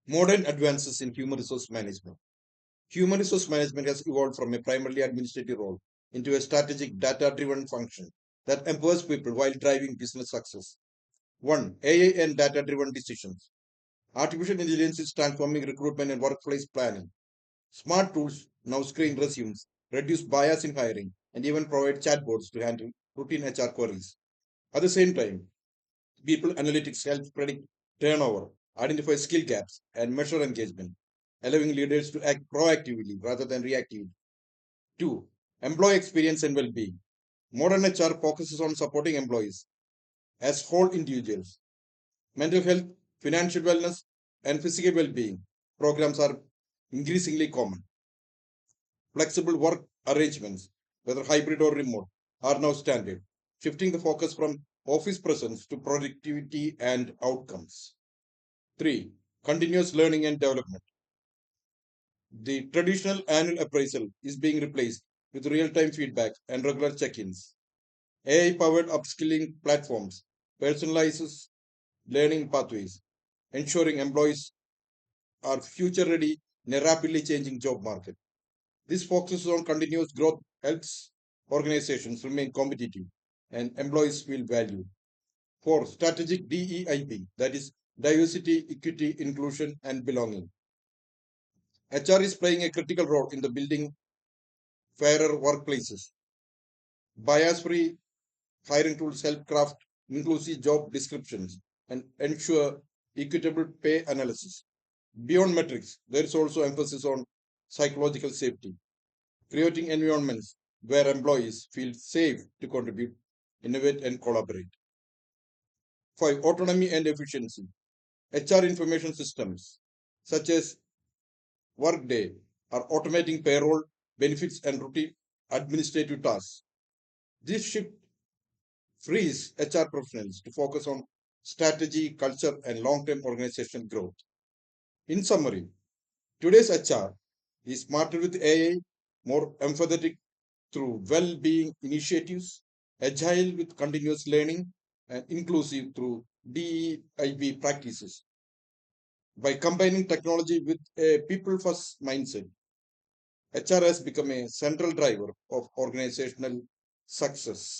Modern advances in human resource management. Human resource management has evolved from a primarily administrative role into a strategic data-driven function that empowers people while driving business success. 1. AI and data-driven decisions. Artificial intelligence is transforming recruitment and workplace planning. Smart tools now screen resumes, reduce bias in hiring, and even provide chatbots to handle routine HR queries. At the same time, people analytics helps predict turnover, identify skill gaps, and measure engagement, allowing leaders to act proactively rather than reactively. 2. Employee experience and well-being. Modern HR focuses on supporting employees as whole individuals. Mental health, financial wellness, and physical well-being programs are increasingly common. Flexible work arrangements, whether hybrid or remote, are now standard, shifting the focus from office presence to productivity and outcomes. 3. Continuous learning and development. The traditional annual appraisal is being replaced with real time feedback and regular check ins. AI powered upskilling platforms personalizes learning pathways, ensuring employees are future ready in a rapidly changing job market. This focuses on continuous growth, helps organizations remain competitive, and employees feel valued. 4. Strategic DEIB, that is diversity, equity, inclusion, and belonging. HR is playing a critical role in the building fairer workplaces. Bias free hiring tools help craft inclusive job descriptions and ensure equitable pay analysis. Beyond metrics, there is also emphasis on psychological safety, creating environments where employees feel safe to contribute, innovate, and collaborate. 5. Autonomy and efficiency. HR information systems, such as Workday, are automating payroll, benefits, and routine administrative tasks. This shift frees HR professionals to focus on strategy, culture, and long term organizational growth. In summary, today's HR is smarter with AI, more empathetic through well being initiatives, agile with continuous learning, and inclusive through DEIB practices. By combining technology with a people first mindset, HR has become a central driver of organizational success.